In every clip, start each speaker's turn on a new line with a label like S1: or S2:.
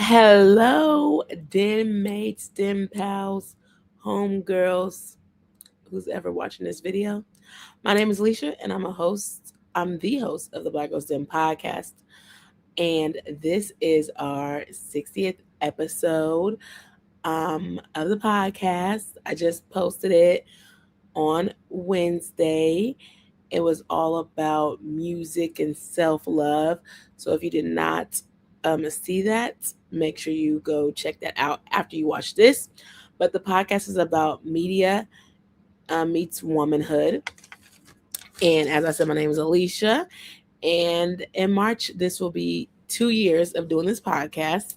S1: Hello, den mates, den pals, homegirls, who's ever watching this video. My name is Alicia, and I'm a host. I'm the host of the Black Girls Den podcast, and this is our 60th episode of the podcast. I just posted it on Wednesday. It was all about music and self love. So if you did not see that, make sure you go check that out after you watch this. But the podcast is about media meets womanhood. And as I said, my name is Alicia. And in March, this will be 2 years of doing this podcast.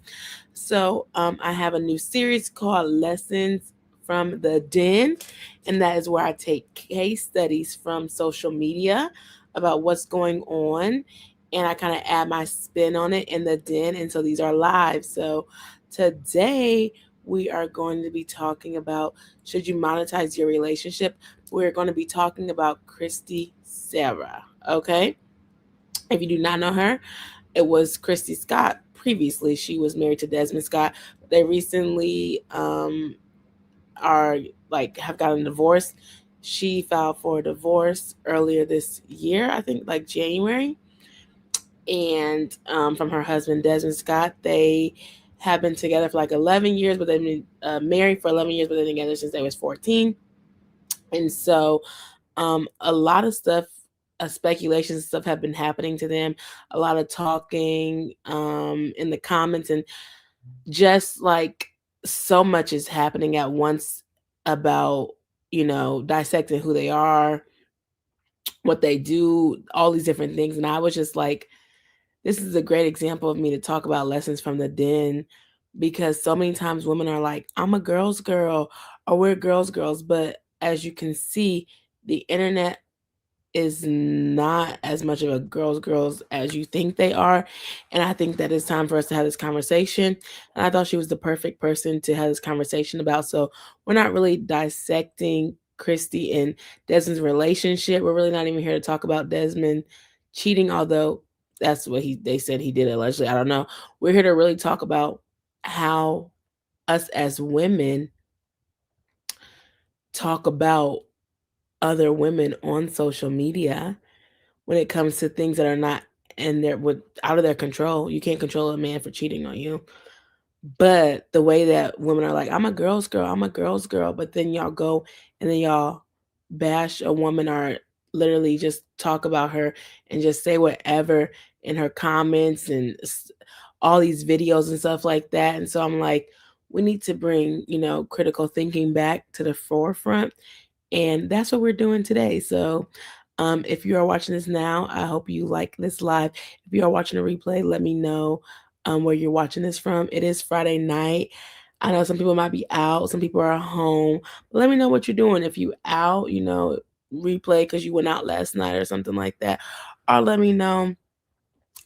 S1: So I have a new series called Lessons from the Den. And that is where I take case studies from social media about what's going on. And I kind of add my spin on it in the den. And so these are live. So today we are going to be talking about should you monetize your relationship? We're going to be talking about Kristy Sarah. Okay. If you do not know her, it was Kristy Scott. Previously, she was married to Desmond Scott. They recently are have gotten divorced. She filed for a divorce earlier this year, I think like January. And from her husband Desmond Scott, they have been together for like 11 years, but they've been married for 11 years, but they've been together since they was 14. And so a lot of stuff, speculation stuff have been happening to them, a lot of talking in the comments, and just like so much is happening at once about, dissecting who they are, what they do, all these different things. And I was just like, this is a great example of me to talk about lessons from the den, because so many times women are like, I'm a girl's girl, or we're girls, but as you can see, the internet is not as much of a girls as you think they are. And I think that it's time for us to have this conversation. And I thought she was the perfect person to have this conversation about. So we're not really dissecting Kristy and Desmond's relationship. We're really not even here to talk about Desmond cheating, although that's what they said he did allegedly. I don't know. We're here to really talk about how us as women talk about other women on social media when it comes to things that are not in their with out of their control. You can't control a man for cheating on you. But the way that women are like, I'm a girl's girl, I'm a girl's girl, but then y'all go and then y'all bash a woman or literally just talk about her and just say whatever in her comments and all these videos and stuff like that. And so I'm like, we need to bring, critical thinking back to the forefront. And that's what we're doing today. So if you are watching this now, I hope you like this live. If you are watching a replay, let me know where you're watching this from. It is Friday night. I know some people might be out, some people are home. But let me know what you're doing. If you out, replay because you went out last night or something like that. Or let me know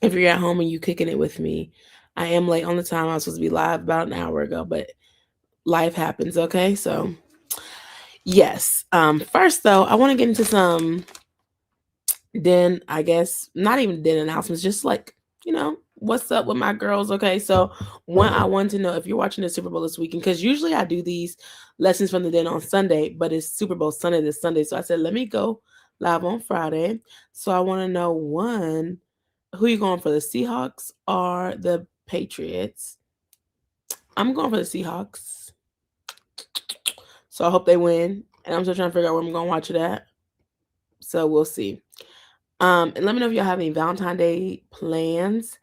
S1: if you're at home and you kicking it with me. I am late on the time. I was supposed to be live about an hour ago, but life happens, okay? So yes. First though, I want to get into some then I guess not even then announcements, just like, what's up with my girls. Okay. So one, I want to know if you're watching the Super Bowl this weekend, because usually I do these lessons from the den on Sunday, but it's Super Bowl Sunday this Sunday. So I said, let me go live on Friday. So I want to know one, who you going for, the Seahawks or the Patriots? I'm going for the Seahawks. So I hope they win. And I'm still trying to figure out where I'm going to watch it at. So we'll see. And let me know if y'all have any Valentine's Day plans.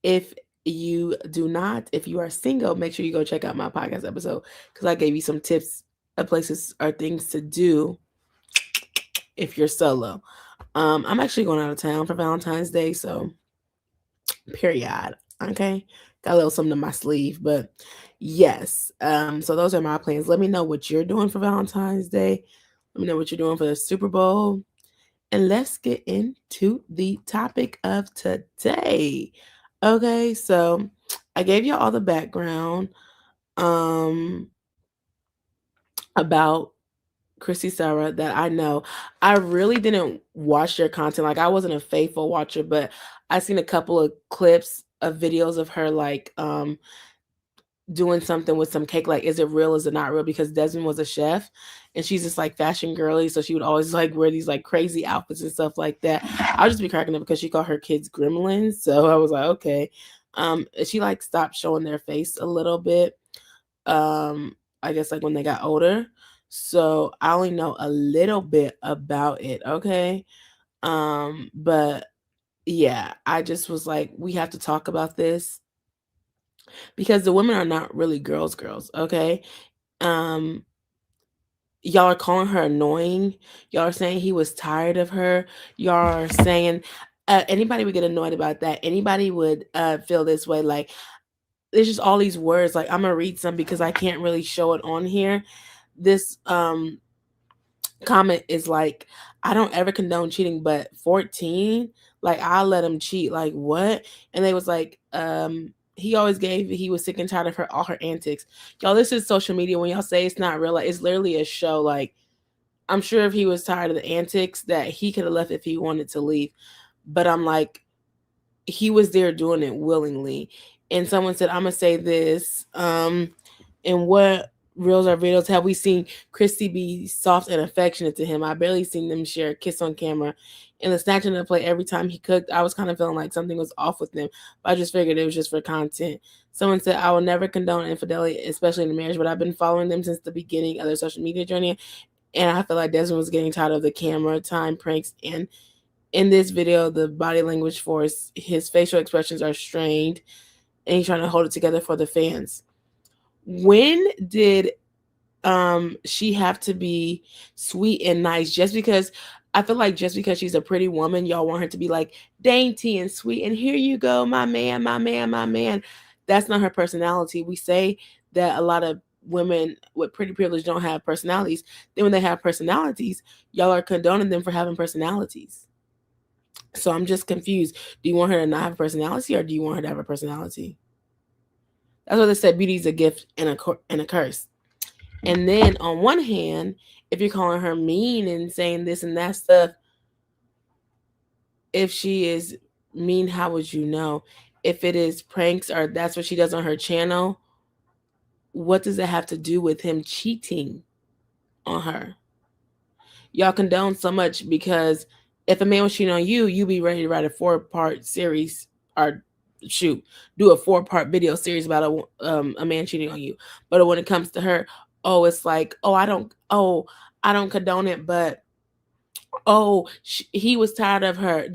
S1: If you do not, if you are single, make sure you go check out my podcast episode, because I gave you some tips of places or things to do if you're solo. I'm actually going out of town for Valentine's Day, so period. Okay. Got a little something in my sleeve, but yes. So those are my plans. Let me know what you're doing for Valentine's Day. Let me know what you're doing for the Super Bowl. And let's get into the topic of today. Okay, so I gave you all the background about Kristy Sarah that I know. I really didn't watch their content. Like, I wasn't a faithful watcher, but I seen a couple of clips of videos of her like doing something with some cake. Like, is it real? Is it not real? Because Desmond was a chef and she's just like fashion girly. So she would always like wear these like crazy outfits and stuff like that. I'll just be cracking up because she called her kids gremlins. So I was like, okay. She like stopped showing their face a little bit. I guess like when they got older. So I only know a little bit about it. Okay. But yeah, I just was like, we have to talk about this because the women are not really girls, okay? Um, y'all are calling her annoying. Y'all are saying he was tired of her. Y'all are saying anybody would get annoyed about that. Anybody would feel this way. Like, there's just all these words. Like, I'm gonna read some because I can't really show it on here. This comment is like, I don't ever condone cheating, but 14, like I'll let him cheat. Like, what? And they was like, he always gave, he was sick and tired of her, all her antics. Y'all, this is social media. When y'all say it's not real, like it's literally a show. Like, I'm sure if he was tired of the antics that he could have left if he wanted to leave. But I'm like, he was there doing it willingly. And someone said, I'm gonna say this. And what reels or videos have we seen Kristy be soft and affectionate to him? I barely seen them share a kiss on camera. And the snatching of the plate every time he cooked, I was kind of feeling like something was off with them. But I just figured it was just for content. Someone said, I will never condone infidelity, especially in a marriage, but I've been following them since the beginning of their social media journey. And I feel like Desmond was getting tired of the camera time pranks. And in this video, the body language for his facial expressions are strained, and he's trying to hold it together for the fans. When did she have to be sweet and nice? Just because I feel like just because she's a pretty woman, y'all want her to be like dainty and sweet and here you go, my man, my man, my man. That's not her personality. We say that a lot of women with pretty privilege don't have personalities. Then when they have personalities, y'all are condoning them for having personalities. So I'm just confused. Do you want her to not have a personality, or do you want her to have a personality? That's what they said. Beauty is a gift and a curse. And then on one hand, if you're calling her mean and saying this and that stuff, if she is mean, how would you know? If it is pranks or that's what she does on her channel, what does it have to do with him cheating on her? Y'all condone so much because if a man was cheating on you, you be ready to write a 4-part series or shoot, do a 4-part video series about a man cheating on you. But when it comes to her, oh, it's like, I don't condone it, but he was tired of her.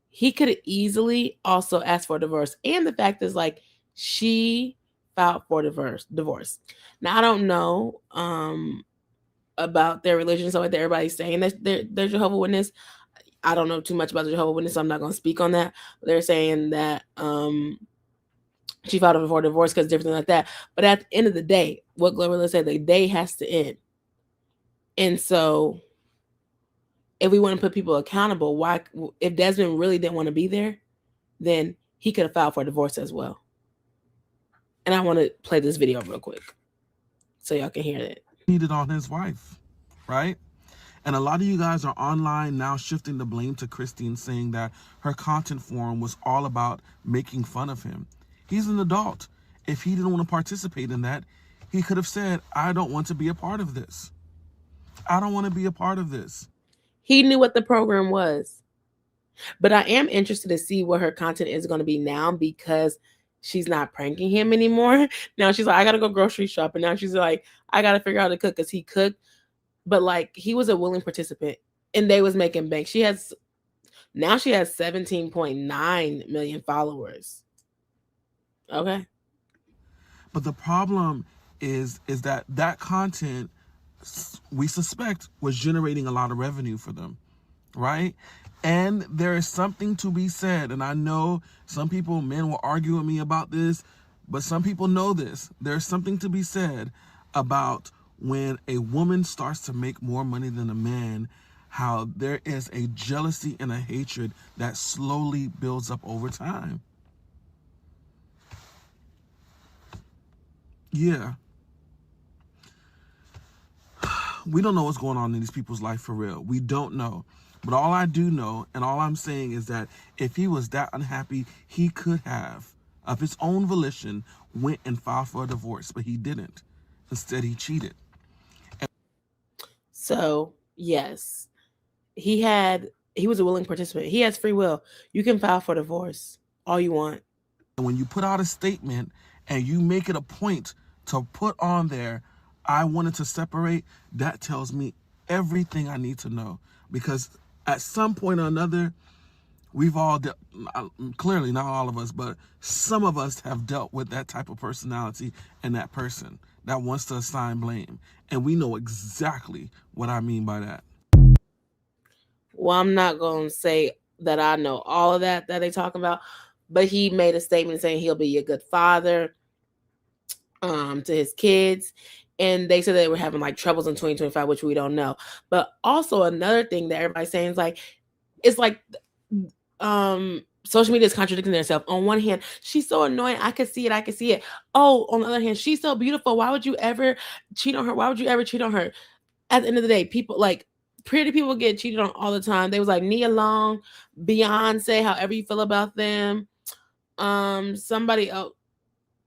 S1: He could have easily also asked for a divorce. And the fact is, like, she filed for divorce. Now I don't know about their religion, so like everybody's saying that they're Jehovah's Witness. I don't know too much about the Jehovah's Witness, so I'm not going to speak on that. But they're saying that she filed for divorce because different like that. But at the end of the day, what Glorilla said, the day has to end. And so if we want to put people accountable, why, if Desmond really didn't want to be there, then he could have filed for divorce as well. And I want to play this video real quick so y'all can hear it.
S2: Needed on his wife, right? And a lot of you guys are online now shifting the blame to Kristy and saying that her content form was all about making fun of him. He's an adult. If he didn't want to participate in that, he could have said, I don't want to be a part of this. I don't want to be a part of this.
S1: He knew what the program was. But I am interested to see what her content is going to be now because she's not pranking him anymore. Now she's like, I got to go grocery shopping. Now she's like, I got to figure out how to cook because he cooked. But like, he was a willing participant and they was making bank. She has 17.9 million followers. Okay.
S2: But the problem is that content, we suspect, was generating a lot of revenue for them, right? And there is something to be said, and I know some people, men, will argue with me about this, but some people know this. There's something to be said about when a woman starts to make more money than a man, how there is a jealousy and a hatred that slowly builds up over time. Yeah. We don't know what's going on in these people's life for real. We don't know. But all I do know, and all I'm saying is that if he was that unhappy, he could have of his own volition, went and filed for a divorce, but he didn't. Instead, he cheated.
S1: So yes, he was a willing participant. He has free will. You can file for divorce all you want.
S2: And when you put out a statement and you make it a point to put on there, I wanted to separate, that tells me everything I need to know. Because at some point or another, we've all clearly not all of us, but some of us have dealt with that type of personality and that person that wants to assign blame, and we know exactly what I mean by that.
S1: Well, I'm not going to say that I know all of that they talking about, but he made a statement saying he'll be a good father to his kids. And they said they were having like troubles in 2025, which we don't know. But also another thing that everybody's saying is like, it's like social media is contradicting themselves. On one hand, she's so annoying. I could see it. Oh, on the other hand, she's so beautiful. Why would you ever cheat on her? Why would you ever cheat on her? At the end of the day, people like pretty people get cheated on all the time. They was like Nia Long, Beyonce, however you feel about them. Somebody else,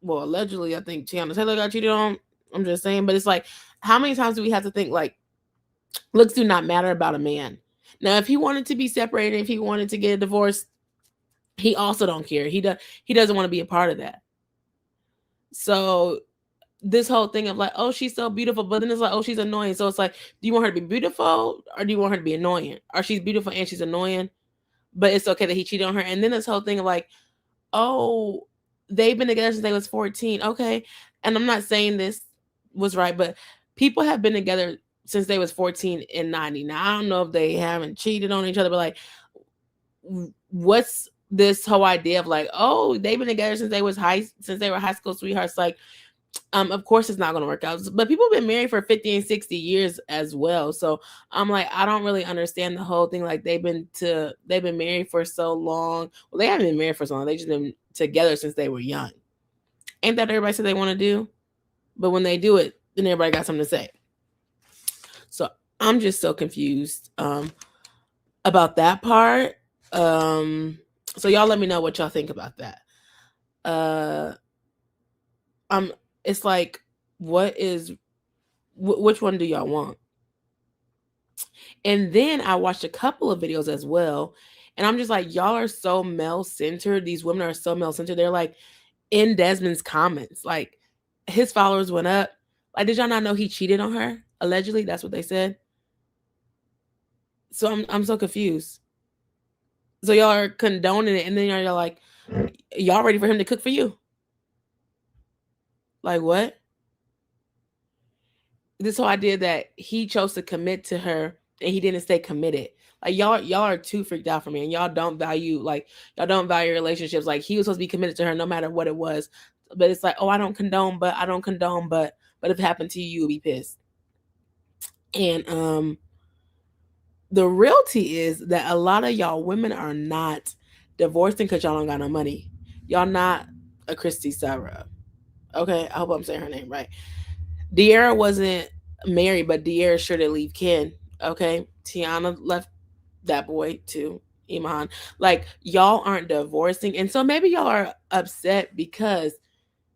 S1: well, allegedly, I think Tiana Taylor got cheated on. I'm just saying, but it's like, how many times do we have to think like looks do not matter about a man? Now, if he wanted to be separated, if he wanted to get a divorce, he also don't care. He doesn't want to be a part of that. So this whole thing of like, oh, she's so beautiful, but then it's like, oh, she's annoying. So it's like, do you want her to be beautiful or do you want her to be annoying? Or she's beautiful and she's annoying, but it's okay that he cheated on her. And then this whole thing of like, oh, they've been together since they was 14. Okay. And I'm not saying this was right, but people have been together since they was 14 and 90. Now, I don't know if they haven't cheated on each other, but like, what's this whole idea of like, oh, they've been together since they were high school sweethearts? Like, of course it's not going to work out. But people have been married for 50 and 60 years as well. So I'm like, I don't really understand the whole thing. Like they've been married for so long. Well, they haven't been married for so long. They just been together since they were young. Ain't that everybody said they want to do? But when they do it, then everybody got something to say. So I'm just so confused about that part. So y'all let me know what y'all think about that. It's like, which one do y'all want? And then I watched a couple of videos as well, and I'm just like, y'all are so male centered. These women are so male centered. They're like in Desmond's comments, like his followers went up. Like, did y'all not know he cheated on her? Allegedly, that's what they said. So I'm so confused. So y'all are condoning it, and then y'all like, y'all ready for him to cook for you? Like what? This whole idea that he chose to commit to her and he didn't stay committed. Like y'all are too freaked out for me, and y'all don't value relationships. Like he was supposed to be committed to her no matter what it was. But it's like, oh, I don't condone, but but if it happened to you, you'll be pissed. And the reality is that a lot of y'all women are not divorcing because y'all don't got no money. Y'all not a Kristy Sarah. Okay, I hope I'm saying her name right. De'Ara wasn't married, but De'Ara sure did leave Ken. Okay, Tiana left that boy too. Iman, like y'all aren't divorcing, and so maybe y'all are upset because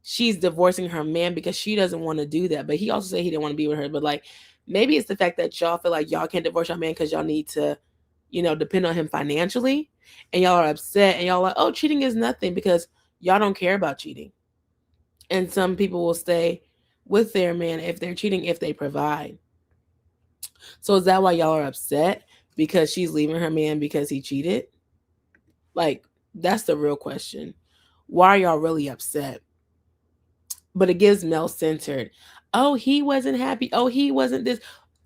S1: she's divorcing her man because she doesn't want to do that. But he also said he didn't want to be with her. But like maybe it's the fact that y'all feel like y'all can't divorce your man because y'all need to, depend on him financially, and y'all are upset and y'all like, oh, cheating is nothing because y'all don't care about cheating. And some people will stay with their man if they're cheating, if they provide. So is that why y'all are upset because she's leaving her man because he cheated? Like, that's the real question. Why are y'all really upset? But it gives male centered. Oh, he wasn't happy. Oh, he wasn't this.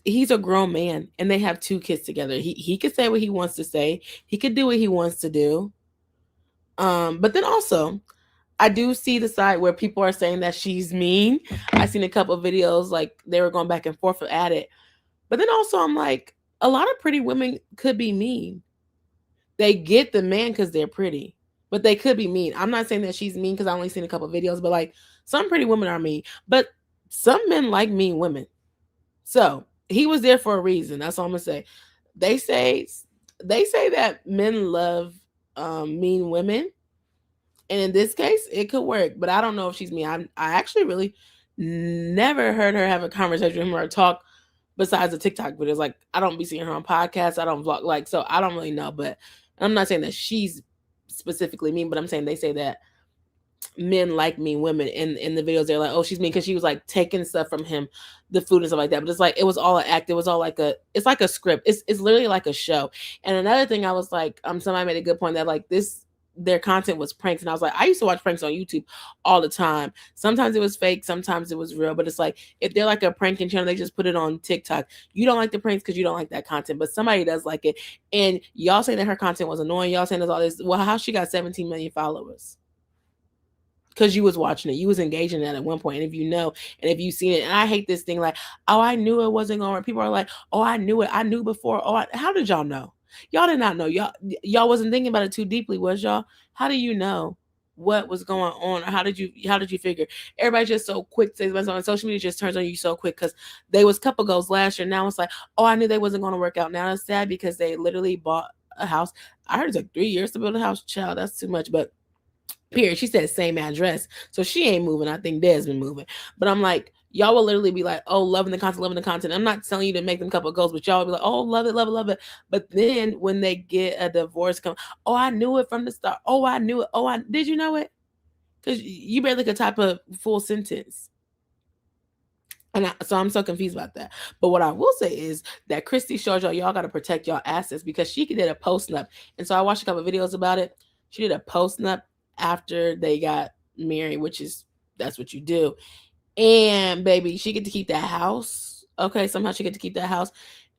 S1: He's a grown man and they have 2 kids together. He could say what he wants to say. He could do what he wants to do. But then also, I do see the side where people are saying that she's mean. I seen a couple of videos like they were going back and forth at it. But then also I'm like, a lot of pretty women could be mean. They get the man because they're pretty, but they could be mean. I'm not saying that she's mean because I only seen a couple of videos, but like some pretty women are mean. But some men like mean women. So he was there for a reason. That's all I'm gonna say. They say that men love mean women, And in this case, it could work, but I don't know if she's me. I actually really never heard her have a conversation with him or talk besides the TikTok videos. Like I don't be seeing her on podcasts. I don't vlog like so I don't really know. But I'm not saying that she's specifically mean, but I'm saying they say that men like mean women in the videos. They're like, oh, she's mean because she was like taking stuff from him, the food and stuff like that. But it's like it was all an act. It was all like it's like a script. It's literally like a show. And another thing I was like, somebody made a good point that like their content was pranks. And I was like, I used to watch pranks on YouTube all the time. Sometimes it was fake, sometimes it was real. But it's like if they're like a pranking channel, they just put it on TikTok. You don't like the pranks because you don't like that content, but somebody does like it. And y'all saying that her content was annoying. Y'all saying there's all this. Well, how she got 17 million followers? Because you was watching it, you was engaging in it at one point. And if you know, and if you've seen it, and I hate this thing like, oh, I knew it wasn't going to work. People are like, oh, I knew it. I knew before. Oh, how did y'all know? Y'all did not know. Y'all wasn't thinking about it too deeply, was y'all? How do you know what was going on? Or how did you figure? Everybody just so quick to say on social media just turns on you so quick because they was couple goals last year. Now it's like, oh, I knew they wasn't going to work out. Now it's sad because they literally bought a house. I heard it took 3 years to build a house. Child, that's too much. But period. She said same address. So she ain't moving. I think Des been moving. But I'm like, y'all will literally be like, oh, loving the content, loving the content. I'm not telling you to make them couple goals, but y'all will be like, oh, love it, love it, love it. But then when they get a divorce, come, oh, I knew it from the start. Oh, I knew it. Oh, I did you know it? Because you barely could type a full sentence. So I'm so confused about that. But what I will say is that Kristy showed y'all got to protect y'all assets because she did a post nup. And so I watched a couple of videos about it. She did a post nup after they got married, which is that's what you do. And baby, she get to keep that house. Okay, somehow she get to keep that house.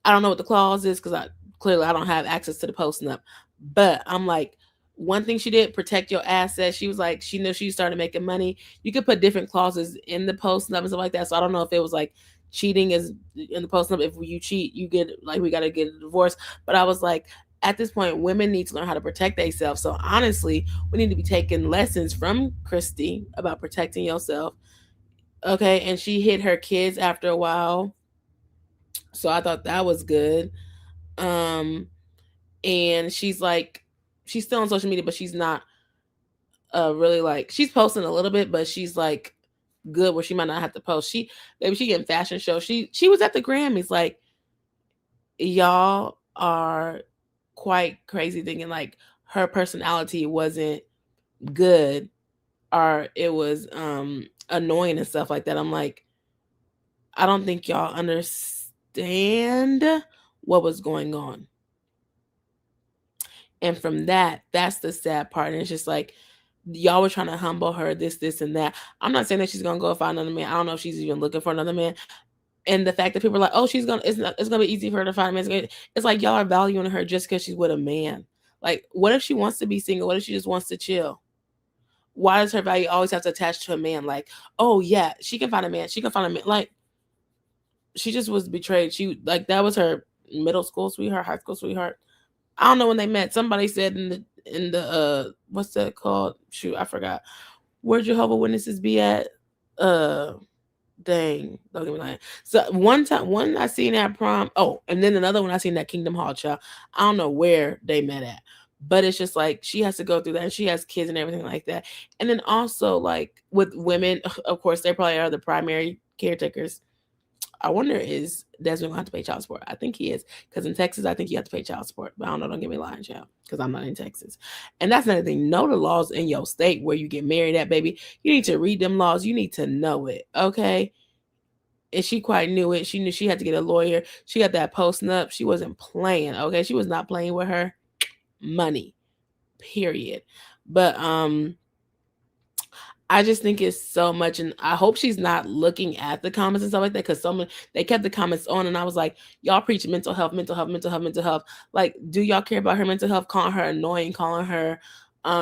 S1: I don't know what the clause is because I don't have access to the post nup. But I'm like, one thing she did, protect your assets. She was like, she knew she started making money. You could put different clauses in the post nup and stuff like that. So I don't know if it was like cheating is in the post nup. If you cheat, you get like we gotta get a divorce. But I was like, at this point, women need to learn how to protect themselves. So honestly, we need to be taking lessons from Kristy about protecting yourself. Okay, and she hit her kids after a while. So I thought that was good. Um and she's still on social media, but she's not really like she's posting a little bit, but she's like good where she might not have to post. Maybe she getting fashion shows. She was at the Grammys. Like y'all are quite crazy thinking like her personality wasn't good or it was annoying and stuff like that. I'm like, I don't think y'all understand what was going on. And from that's the sad part. And it's just like y'all were trying to humble her, this, and that. I'm not saying that she's gonna go find another man. I don't know if she's even looking for another man. And the fact that people are like, oh, it's gonna be easy for her to find a man. It's like y'all are valuing her just because she's with a man. Like, what if she wants to be single? What if she just wants to chill? Why does her value always have to attach to a man? Like, oh yeah, she can find a man. She can find a man. Like, she just was betrayed. She like that was her middle school sweetheart, high school sweetheart. I don't know when they met. Somebody said in the what's that called? Shoot, I forgot. Where Jehovah Witnesses be at? Uh Dang, don't get me lying. So one I seen at prom. Oh, and then another one I seen at Kingdom Hall, child. I don't know where they met at, but it's just like she has to go through that. And she has kids and everything like that. And then also like with women, of course, they probably are the primary caretakers. I wonder is Desmond gonna have to pay child support? I think he is because in Texas, I think you have to pay child support. But I don't know. Don't get me lying, child, because I'm not in Texas. And that's another thing. Know the laws in your state where you get married at, baby. You need to read them laws. You need to know it, okay? And she quite knew it. She knew she had to get a lawyer. She got that post up. She wasn't playing, okay? She was not playing with her money, period. But I just think it's so much, and I hope she's not looking at the comments and stuff like that because someone they kept the comments on, and I was like, y'all preach mental health, mental health, mental health, mental health. Like, do y'all care about her mental health? Calling her annoying, calling her,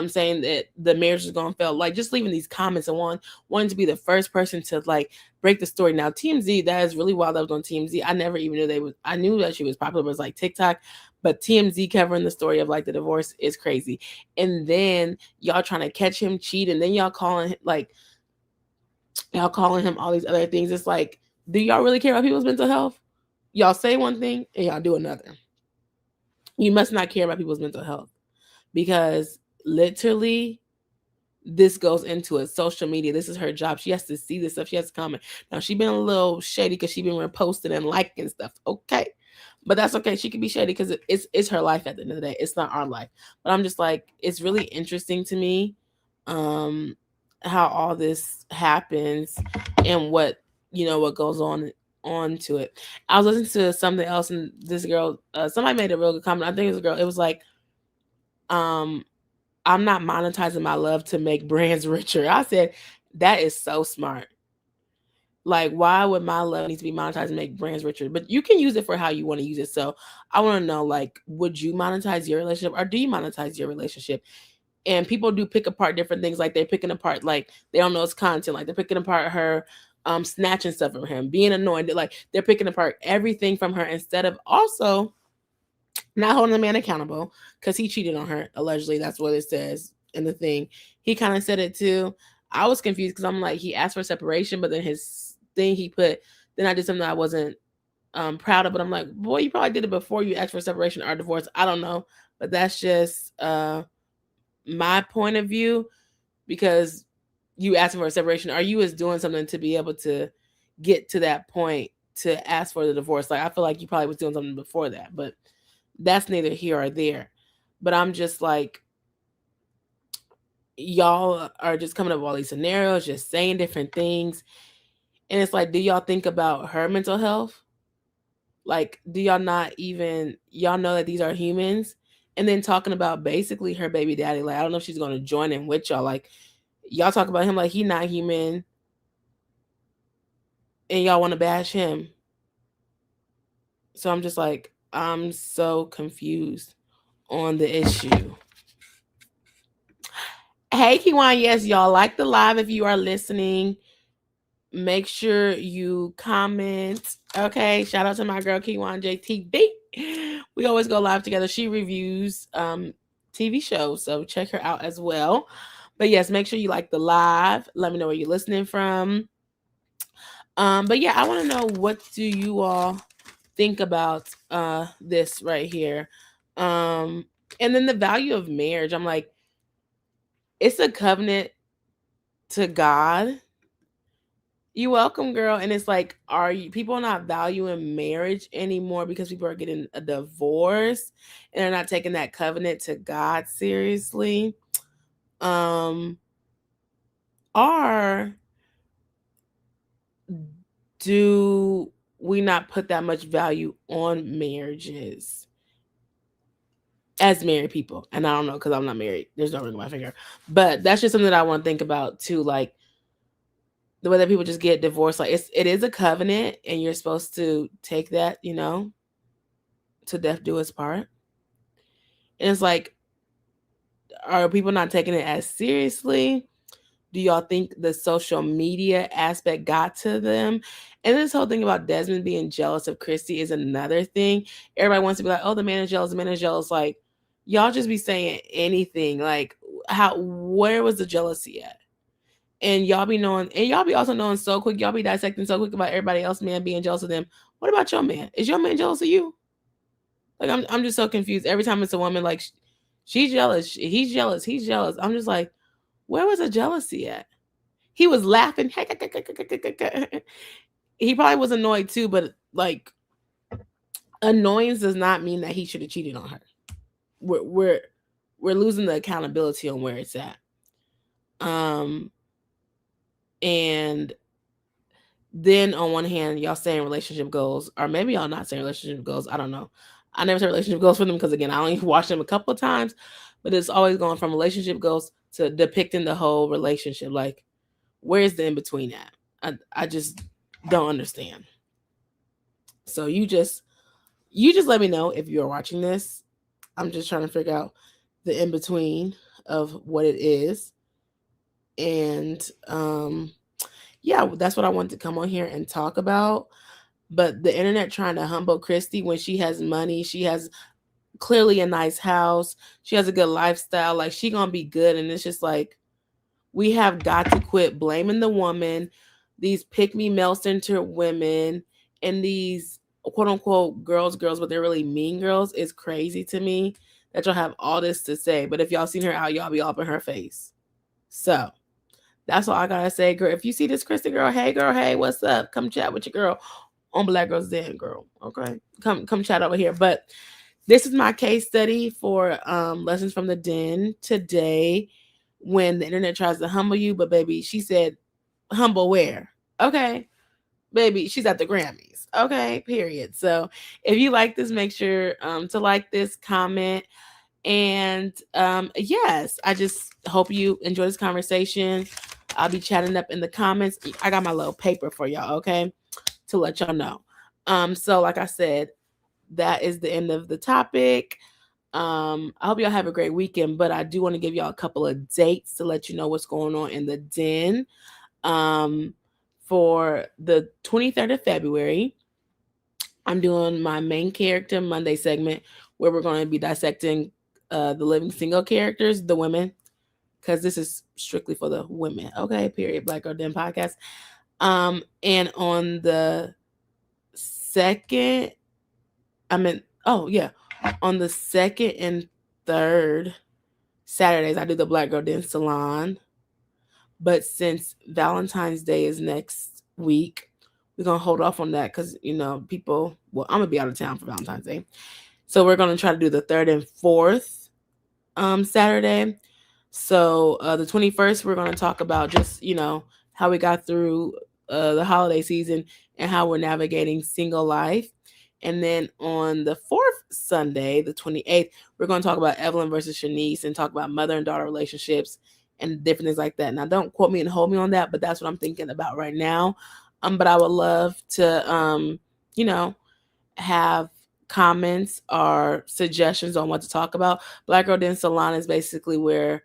S1: saying that the marriage is gonna fail. Like, just leaving these comments and wanting to be the first person to like break the story. Now, TMZ, that is really wild. That was on TMZ. I never even knew they was. I knew that she was popular, but it was like TikTok. But TMZ covering the story of like the divorce is crazy. And then y'all trying to catch him cheating. Then y'all calling him all these other things. It's like, do y'all really care about people's mental health? Y'all say one thing and y'all do another. You must not care about people's mental health because literally this goes into it. Social media. This is her job. She has to see this stuff. She has to comment. Now she been a little shady because she been reposting and liking stuff. Okay, but that's okay. She can be shady because it's her life at the end of the day. It's not our life. But I'm just like, it's really interesting to me, um, how all this happens and what what goes on to it. I was listening to something else, and this girl, somebody made a real good comment. I think it was a girl. It was like, um I'm not monetizing my love to make brands richer. I said, that is so smart. Like, why would my love need to be monetized and make brands richer? But you can use it for how you want to use it. So I want to know, like, would you monetize your relationship or do you monetize your relationship? And people do pick apart different things. Like, they're picking apart, like, they don't know it's content. Like, they're picking apart her snatching stuff from him, being annoyed. Like, they're picking apart everything from her instead of also not holding the man accountable because he cheated on her allegedly. That's what it says in the thing. He kind of said it too. I was confused because I'm like, he asked for separation, but then his thing he put, then I did something I wasn't proud of. But I'm like, boy, you probably did it before you asked for separation or divorce. I don't know, but that's just my point of view, because you asking for a separation, or you was doing something to be able to get to that point to ask for the divorce. Like, I feel like you probably was doing something before that, but that's neither here or there. But I'm just like, y'all are just coming up with all these scenarios, just saying different things. And it's like, do y'all think about her mental health? Like, do y'all not even, y'all know that these are humans? And then talking about basically her baby daddy. Like, I don't know if she's going to join in with y'all. Like, y'all talk about him like he not human and y'all want to bash him. So I'm just like, I'm so confused on the issue. Hey, Kiwan, yes, y'all like the live. If you are listening, make sure you comment. Okay, shout out to my girl Kiwan JTB. We always go live together. She reviews TV shows, so check her out as well. But yes, make sure you like the live. Let me know where you're listening from. But yeah, I want to know, what do you all think about this right here? And then the value of marriage. I'm like, it's a covenant to God. You welcome, girl. And it's like, are you people not valuing marriage anymore because people are getting a divorce and they're not taking that covenant to God seriously? Um, or do we not put that much value on marriages as married people? And I don't know, because I'm not married. There's no ring on my finger. But that's just something that I want to think about too. Like, the way that people just get divorced, like, it is a covenant and you're supposed to take that, to death do us part. And it's like, are people not taking it as seriously? Do y'all think the social media aspect got to them? And this whole thing about Desmond being jealous of Kristy is another thing. Everybody wants to be like, oh, the man is jealous, the man is jealous. Like, y'all just be saying anything. Like, where was the jealousy at? And y'all be knowing, and y'all be also knowing so quick, y'all be dissecting so quick about everybody else man being jealous of them. What about your man? Is your man jealous of you? Like, I'm just so confused. Every time it's a woman, like, she's jealous, he's jealous, he's jealous. I'm just like, where was the jealousy at? He was laughing. He probably was annoyed too, but like, annoyance does not mean that he should have cheated on her. We're we're we're losing the accountability on where it's at. Um and then on one hand, y'all saying relationship goals, or maybe y'all not saying relationship goals. I don't know. I never said relationship goals for them because, again, I only watched them a couple of times, but it's always going from relationship goals to depicting the whole relationship. Like, where's the in between at? I just don't understand. So you just let me know if you're watching this. I'm just trying to figure out the in between of what it is. And yeah, that's what I wanted to come on here and talk about. But the internet trying to humble Kristy when she has money, she has clearly a nice house, she has a good lifestyle, like, she gonna be good. And it's just like, we have got to quit blaming the woman, these pick me male centered women, and these quote unquote girls, but they're really mean girls. It's crazy to me that y'all have all this to say. But if y'all seen her out, y'all be all up in her face. So that's all I gotta say, girl. If you see this Kristy girl, hey, what's up? Come chat with your girl on Black Girls Den, girl. Okay, come chat over here. But this is my case study for lessons from the den today. When the internet tries to humble you, but baby, she said, humble where? Okay, baby, she's at the Grammys. Okay, period. So if you like this, make sure to like this, comment, and yes, I just hope you enjoy this conversation. I'll be chatting up in the comments. I got my little paper for y'all, okay, to let y'all know. So like I said, that is the end of the topic. I hope y'all have a great weekend, but I do want to give y'all a couple of dates to let you know what's going on in the den. Um, for the 23rd of February, I'm doing my main character Monday segment where we're going to be dissecting the living single characters, the women, because this is strictly for the women. Okay, period. Black Girl Den podcast. And on the second, oh yeah, on the second and third Saturdays, I do the Black Girl Den Salon. But since Valentine's Day is next week, we're gonna hold off on that because people. Well, I'm gonna be out of town for Valentine's Day, so we're gonna try to do the third and fourth Saturday. So the 21st, we're gonna talk about just how we got through the holiday season and how we're navigating single life. And then on the fourth Sunday, the 28th, we're going to talk about Evelyn versus Shanice and talk about mother and daughter relationships and different things like that. Now, don't quote me and hold me on that, but that's what I'm thinking about right now. But I would love to, you know, have comments or suggestions on what to talk about. Black Girl Den Salon is basically where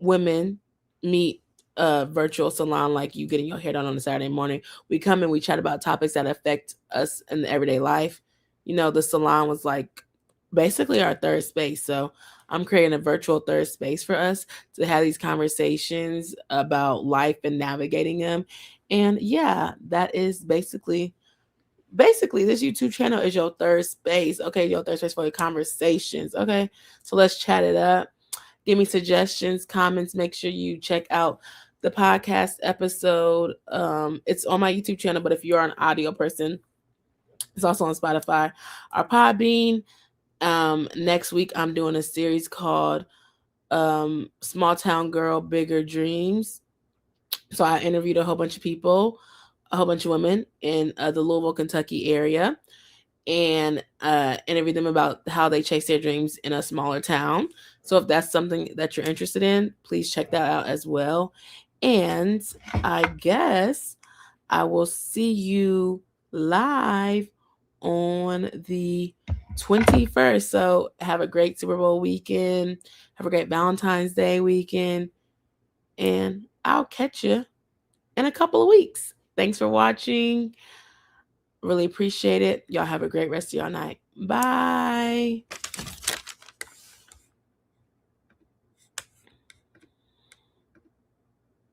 S1: women meet a virtual salon like you getting your hair done on a Saturday morning. We come and we chat about topics that affect us in the everyday life. The salon was like basically our third space. So I'm creating a virtual third space for us to have these conversations about life and navigating them. And yeah, that is basically this YouTube channel is your third space. Okay, your third space for your conversations. Okay, so let's chat it up. Give me suggestions, comments. Make sure you check out the podcast episode. It's on my YouTube channel, but if you're an audio person, it's also on Spotify or Podbean. Next week I'm doing a series called Small Town Girl, Bigger Dreams. So I interviewed a whole bunch of people, a whole bunch of women in the Louisville, Kentucky area, and interview them about how they chase their dreams in a smaller town. So if that's something that you're interested in, please check that out as well. And I guess I will see you live on the 21st. So have a great Super Bowl weekend. Have a great Valentine's Day weekend. And I'll catch you in a couple of weeks. Thanks for watching. Really appreciate it. Y'all have a great rest of your night. Bye.